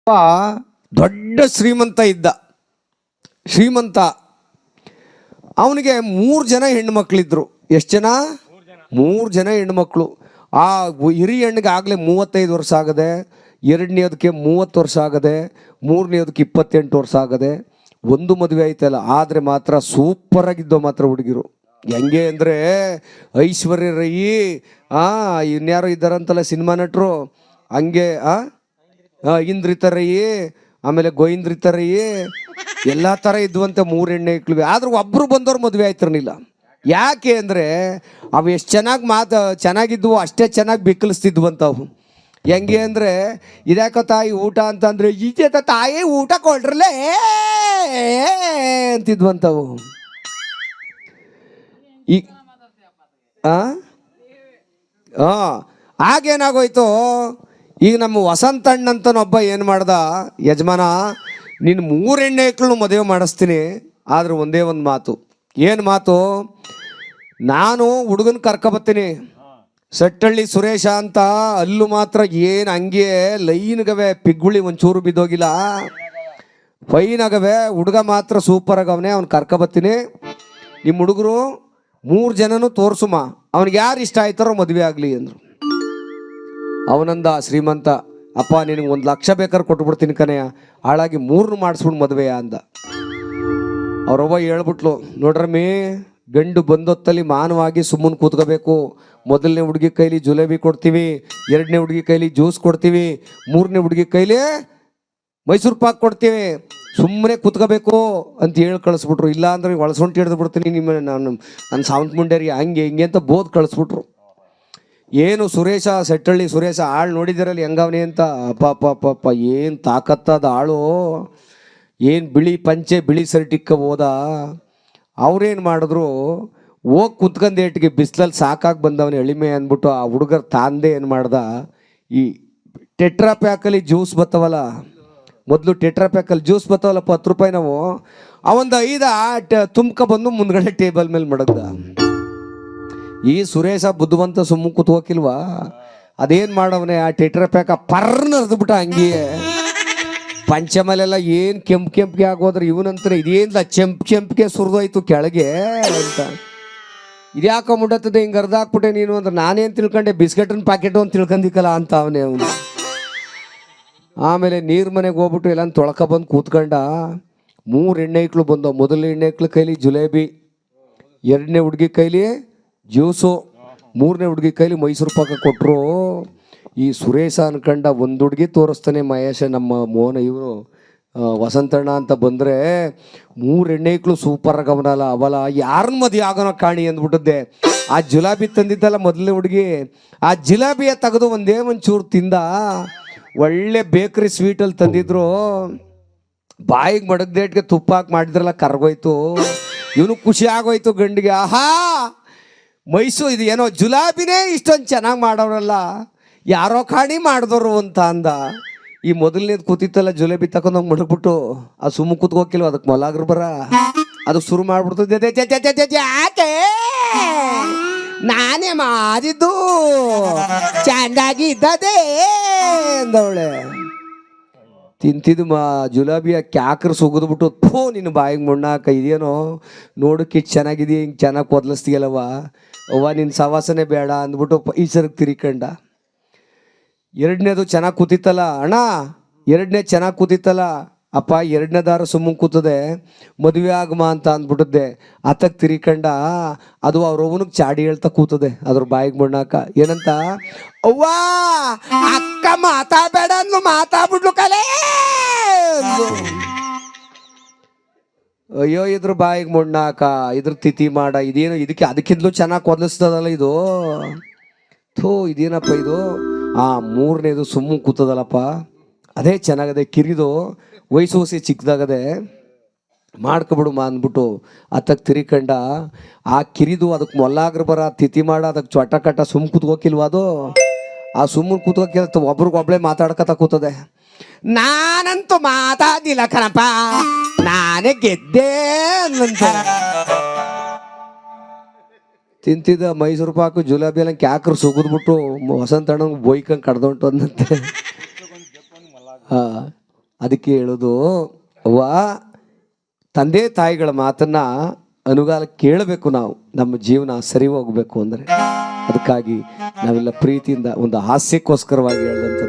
ಒಬ್ಬ ದೊಡ್ಡ ಶ್ರೀಮಂತ ಇದ್ದ. ಶ್ರೀಮಂತ ಅವನಿಗೆ 3 ಜನ ಹೆಣ್ಮಕ್ಳಿದ್ರು. ಎಷ್ಟು ಜನ? 3 ಜನ ಹೆಣ್ಮಕ್ಳು. ಆ ಹಿರಿಯ ಹೆಣ್ಣಿಗೆ ಆಗಲೇ 35 ವರ್ಷ ಆಗದೆ, ಎರಡನೇದಕ್ಕೆ 30 ವರ್ಷ ಆಗದೆ, ಮೂರನೇದಕ್ಕೆ 28 ವರ್ಷ ಆಗದೆ. ಒಂದು ಮದುವೆ ಆಯ್ತಲ್ಲ, ಆದರೆ ಮಾತ್ರ ಸೂಪರಾಗಿದ್ದೋ ಮಾತ್ರ ಹುಡುಗಿರು. ಹೆಂಗೆ ಅಂದರೆ ಐಶ್ವರ್ಯ ರೈ, ಇನ್ಯಾರೋ ಇದ್ದಾರಂತಲ್ಲ ಸಿನಿಮಾ ನಟರು, ಹಂಗೆ ಇಂದ್ರಿತ ರೈ, ಆಮೇಲೆ ಗೋವಿಂದ್ರಿತ ರೈ, ಎಲ್ಲ ಥರ ಇದ್ವಂತೆ 3 ಹೆಣ್ಣು. ಆದ್ರೂ ಒಬ್ಬರು ಬಂದವ್ರು ಮದುವೆ ಆಯ್ತಿರ್ಲಿಲ್ಲ. ಯಾಕೆ ಅಂದರೆ ಅವು ಎಷ್ಟು ಚೆನ್ನಾಗಿದ್ವು ಅಷ್ಟೇ ಚೆನ್ನಾಗಿ ಬಿಕ್ಕಲಿಸ್ತಿದ್ವಂತವು. ಹೆಂಗೆ ಅಂದರೆ ಇದ್ಯಾಕೋ ತಾಯಿ ಊಟ ಅಂತಂದರೆ ಈಜೆ ತಾಯಿ ಊಟ ಕೊಡ್ರಲೇ ಅಂತಿದ್ವಂತವು. ಈ ಆಗೇನಾಗೋಯ್ತು, ಈಗ ನಮ್ಮ ವಸಂತಣ್ಣಂತನೊಬ್ಬ ಏನು ಮಾಡ್ದ, ಯಜಮಾನ ನೀನು 3 ಹೆಣ್ಣು ಮದುವೆ ಮಾಡಿಸ್ತೀನಿ, ಆದ್ರೆ ಒಂದೇ ಒಂದು ಮಾತು. ಏನು ಮಾತು? ನಾನು ಹುಡುಗನ ಕರ್ಕೊಬತ್ತೀನಿ, ಸಟ್ಟಳ್ಳಿ ಸುರೇಶ ಅಂತ, ಅಲ್ಲೂ ಮಾತ್ರ ಏನು ಹಂಗೆ ಲೈನ್ಗವೆ ಪಿಗ್ಗುಳಿ ಒಂಚೂರು ಬಿದ್ದೋಗಿಲ್ಲ, ಫೈನ್ ಆಗವೆ, ಹುಡುಗ ಮಾತ್ರ ಸೂಪರ್ ಆಗವನೆ, ಅವ್ನು ಕರ್ಕೊಬತ್ತೀನಿ. ನಿಮ್ಮ ಹುಡುಗರು 3 ಜನನೂ ತೋರ್ಸುಮ, ಅವ್ನಿಗೆ ಯಾರು ಇಷ್ಟ ಆಯ್ತಾರೋ ಮದುವೆ ಆಗಲಿ ಅಂದರು. ಅವನಂದ ಶ್ರೀಮಂತ, ಅಪ್ಪ ನಿನಗೆ 1 ಲಕ್ಷ ಬೇಕಾದ್ರೆ ಕೊಟ್ಬಿಡ್ತೀನಿ ಕನೆಯ, ಹಾಳಾಗಿ 3 ಮಾಡಿಸ್ಬಿಡು ಮದುವೆಯ ಅಂದ. ಅವ್ರವ್ವ ಹೇಳ್ಬಿಟ್ಲು, ನೋಡ್ರಮ್ಮಿ, ಗಂಡು ಬಂದೊತ್ತಲ್ಲಿ ಮಾನವಾಗಿ ಸುಮ್ಮನೆ ಕೂತ್ಕೋಬೇಕು. ಮೊದಲನೇ ಹುಡುಗಿ ಕೈಲಿ ಜುಲೇಬಿ ಕೊಡ್ತೀವಿ, 2ನೇ ಹುಡುಗಿ ಕೈಲಿ ಜ್ಯೂಸ್ ಕೊಡ್ತೀವಿ, 3ನೇ ಹುಡುಗಿ ಕೈಲಿ ಮೈಸೂರು ಪಾಕ್ ಕೊಡ್ತೀವಿ, ಸುಮ್ಮನೆ ಕೂತ್ಕೋಬೇಕು ಅಂತ ಹೇಳಿ ಕಳಿಸ್ಬಿಟ್ರು. ಇಲ್ಲ ಅಂದ್ರೆ ಒಳಸೊಂಟು ಹಿಡಿದು ಬಿಡ್ತೀನಿ ನನ್ನ ಸಾವಂತ ಮುಂಡೇರಿ, ಹಂಗೆ ಹಿಂಗೆ ಅಂತ ಬೋದ್ ಕಳಿಸ್ಬಿಟ್ರು. ಏನು ಸುರೇಶ, ಸೆಟ್ಟಳ್ಳಿ ಸುರೇಶ ಆಳು ನೋಡಿದಿರಲ್ಲಿ ಹೆಂಗವನೇ ಅಂತ, ಅಪ್ಪ ಏನು ತಾಕತ್ತದ ಆಳು, ಏನು ಬಿಳಿ ಪಂಚೆ ಬಿಳಿ ಸರ್ಟಿಕ್ಕ ಹೋದ. ಅವ್ರೇನು ಮಾಡಿದ್ರು, ಹೋಗಿ ಕುತ್ಕೊಂಡ್ ಏಟಿಗೆ ಬಿಸಿಲಲ್ಲಿ ಸಾಕಾಗಿ ಬಂದವನೇ ಎಳಿಮೆ ಅಂದ್ಬಿಟ್ಟು ಆ ಹುಡುಗರು ತಾಂದೆ ಏನು ಮಾಡ್ದ, ಈ ಟೆಟ್ರಾ ಪ್ಯಾಕಲ್ಲಿ ಜ್ಯೂಸ್ ಬತ್ತವಲ್ಲ, ಮೊದಲು ಟೆಟ್ರಾ ಪ್ಯಾಕಲ್ಲಿ ಜ್ಯೂಸ್ ಬತ್ತವಲ್ಲಪ್ಪ 10 ರೂಪಾಯಿ ನಾವು, ಅವೊಂದು 5 ತುಂಬ್ಕ ಬಂದು ಮುಂದ್ಗಡೆ ಟೇಬಲ್ ಮೇಲೆ ಮಡಗ್ದ. ಈ ಸುರೇಶ ಬುದ್ಧಿವಂತ ಸುಮ್ಮ ಕೂತ್ಕೋಕಿಲ್ವಾ, ಅದೇನು ಮಾಡವನೇ, ಆ ಟೆಟ್ರಾ ಪ್ಯಾಕ ಪರ್ನರ್ದ್ಬಿಟ್ಟ ಹಂಗೆ ಪಂಚಮಲೆಲ್ಲ ಏನು ಕೆಂಪಿಗೆ ಆಗೋದ್ರೆ, ಇವನಂತಾರೆ ಇದೇನಿಲ್ಲ ಚೆಂಪಿಗೆ ಸುರಿದೋಯ್ತು ಕೆಳಗೆ ಅಂತ. ಇದ್ಯಾಕೋ ಮುಡತ್ತದೆ ಹಿಂಗೆ ಅರ್ಧಾಕ್ಬಿಟ್ಟೆ ನೀನು ಅಂದ್ರೆ, ನಾನೇನು ತಿಳ್ಕೊಂಡೆ ಬಿಸ್ಕೆಟಿನ ಪ್ಯಾಕೆಟು ಅಂತ ತಿಳ್ಕೊಂಡಿಕ್ಕಲ್ಲ ಅಂತ ಅವನೇ ಅವನು. ಆಮೇಲೆ ನೀರು ಮನೆಗೆ ಹೋಗ್ಬಿಟ್ಟು ಎಲ್ಲ ತೊಳ್ಕ ಬಂದು ಕೂತ್ಕೊಂಡ. 3 ಹೆಣ್ಣು ಬಂದವು. ಮೊದಲನೇ ಹೆಣ್ಣು ಕೈಲಿ ಜುಲೇಬಿ, 2ನೇ ಹುಡುಗಿ ಕೈಲಿ ಜ್ಯೂಸು, 3ನೇ ಹುಡುಗಿ ಕೈಲಿ ಮೈಸೂರು ಪಾಕ ಕೊಟ್ಟರು. ಈ ಸುರೇಶ ಅನ್ಕಂಡ ಒಂದು ಹುಡುಗಿ ತೋರಿಸ್ತಾನೆ ಮಹೇಶ, ನಮ್ಮ ಮೋಹನ ಇವರು ವಸಂತಣ್ಣ ಅಂತ ಬಂದರೆ 3 ಹೆಣ್ಣು ಸೂಪರ್ ಆಗವನಲ್ಲ, ಅವಲ್ಲ ಯಾರನ್ನ ಮದುವೆ ಆಗೋನ ಕಾಣಿ ಅಂದ್ಬಿಟ್ಟದ್ದೆ. ಆ ಜಿಲಾಬಿ ತಂದಿದ್ದಲ್ಲ ಮೊದಲನೇ ಹುಡುಗಿ, ಆ ಜಿಲಾಬಿಯ ತೆಗೆದು ಒಂಚೂರು ತಿಂದ. ಒಳ್ಳೆ ಬೇಕ್ರಿ ಸ್ವೀಟಲ್ಲಿ ತಂದಿದ್ರು, ಬಾಯಿಗೆ ಮಡಗ್ದೇಟ್ಗೆ ತುಪ್ಪ ಹಾಕಿ ಮಾಡಿದ್ರಲ್ಲ, ಕರ್ಗೋಯ್ತು. ಇವನು ಖುಷಿ ಆಗೋಯ್ತು ಗಂಡಿಗೆ, ಆಹಾ ಮೈಸೂರು ಇದು ಏನೋ ಜುಲಾಬಿನೇ ಇಷ್ಟೊಂದು ಚೆನ್ನಾಗಿ ಮಾಡೋರಲ್ಲ, ಯಾರೋ ಕಾಣಿ ಮಾಡಿದವರು ಅಂತ ಅಂದ. ಈ ಮೊದಲನೇದು ಕೂತಿತ್ತಲ್ಲ ಜುಲೇಬಿ ತಗೊಂಡೋಗಿ ಮಡಗ್ಬಿಟ್ಟು, ಅದು ಸುಮ್ಮ ಕೂತ್ಕೋಕಿಲ್ವ, ಅದಕ್ಕೆ ಮೊಲಾಗ್ರು ಬರ, ಅದು ಶುರು ಮಾಡ್ಬಿಡ್ತದೆ, ಯಾಕೆ ನಾನೇ ಮಾಡಿದ್ದು ಚಂದಾಗಿ ಇದ್ದದೇ ಅಂದವಳೆ. ತಿಂತಿದ್ದು ಜುಲಾಬಿಯ ಕ್ಯಾಕ್ರು ಸುಗಿದ್ಬಿಟ್ಟು, ಥೋ ನಿನ್ನ ಬಾಯಿಗೆ ಮಣ್ಣಾಕ, ಇದೇನೋ ನೋಡೋಕೆ ಇಷ್ಟು ಚೆನ್ನಾಗಿದೆಯಾ, ಹಿಂಗೆ ಚೆನ್ನಾಗಿ ಕೊದ್ಲಿಸ್ತೀಯಲ್ಲವ, ಅವ್ವ ನಿನ್ನ ಸವಾಸನೆ ಬೇಡ ಅಂದ್ಬಿಟ್ಟು ಈ ಸರಿಗೆ ತಿರ್ಕಂಡ. 2ನೇದು ಚೆನ್ನಾಗಿ ಕೂತಿತ್ತಲ್ಲ ಅಣ್ಣ, 2ನೇ ಚೆನ್ನಾಗಿ ಕೂತಿತ್ತಲ್ಲ ಅಪ್ಪ, 2ನೇ ದಾರ ಸುಮ್ಮನೆ ಕೂತದೆ, ಮದುವೆ ಆಗಮ ಅಂತ ಅಂದ್ಬಿಟ್ಟದ್ದೆ. ಅತ್ತಕ್ಕೆ ತಿರ್ಕಂಡ, ಅದು ಅವ್ರವ್ವನಿಗೆ ಚಾಡಿ ಹೇಳ್ತಾ ಕೂತದೆ ಅದ್ರ ಬಾಯಿಗೆ ಮಣ್ಣಾಕ. ಏನಂತ, ಅವ್ವಾ ಅಕ್ಕ ಮಾತಾಡಬೇಡ ಅಂದ್ಲು, ಮಾತಾಡ್ಬಿಡ್ಲು ಕಲೇ. ಅಯ್ಯೋ ಇದ್ರ ಬಾಯಿಗೆ ಮಣ್ಣಾಕ, ಇದ್ರ ತಿಥಿ ಮಾಡ, ಇದೇನು ಅದಕ್ಕಿಂತಲೂ ಚೆನ್ನಾಗಿ ಕೊದಲಿಸ್ತದಲ್ಲ ಇದು, ಥೋ ಇದೇನಪ್ಪ ಇದು. 3ನೇದು ಸುಮ್ಮ ಕೂತದಲ್ಲಪ್ಪ, ಅದೇ ಚೆನ್ನಾಗದೆ, ಕಿರಿದು ವಯಸ್ಸು ಚಿಕ್ಕದಾಗದೆ, ಮಾಡ್ಕೊಬಿಡುಮ ಅಂದ್ಬಿಟ್ಟು ಅತ್ತಕ್ಕೆ ತಿರ್ಕಂಡ. ಆ ಕಿರಿದು ಅದಕ್ಕೆ ಮೊಲ್ಲಾಗ್ರ ಬರ ತಿಥಿ ಮಾಡ, ಅದಕ್ಕೆ ಚೊಟ್ಟ ಕಟ್ಟ ಸುಮ್ಮ ಕೂತ್ಕೋಕಿಲ್ವ ಅದು, ಆ ಸುಮ್ಮನೆ ಕೂತ್ಕೋಕಿಲ್ಲ, ಒಬ್ರಿಗೊಬ್ಳೆ ಮಾತಾಡ್ಕತ ಕೂತದೆ. ನಾನಂತೂ ಮಾತಾಡಿಲ್ಲ ಕಣಪ್ಪ, ನಾನೇ ಗೆದ್ದೆ ಅನ್ನಂತ. ತಿಂತಿದ್ದ ಮೈಸೂರು ಪಾಕು ಜುಲಾಬಿ ಎಲ್ಲ ಕ್ಯಾಕ್ರು ಸುಗಿದ್ಬಿಟ್ಟು ವಸಂತಣ್ಣಂಗೆ ಬೋಯ್ಕಂಗೆ ಕಡ್ದೊಂಟು ಅಂದಂತೆ. ಅದಕ್ಕೆ ಹೇಳೋದು, ಅವ್ವ ತಂದೆ ತಾಯಿಗಳ ಮಾತನ್ನ ಅನುಗಾಲ ಕೇಳಬೇಕು. ನಾವು ನಮ್ಮ ಜೀವನ ಸರಿ ಹೋಗ್ಬೇಕು ಅಂದರೆ ಅದಕ್ಕಾಗಿ ನಾವೆಲ್ಲ ಪ್ರೀತಿಯಿಂದ ಒಂದು ಹಾಸ್ಯಕ್ಕೋಸ್ಕರವಾಗಿ ಹೇಳಿದಂಥದ್ದು.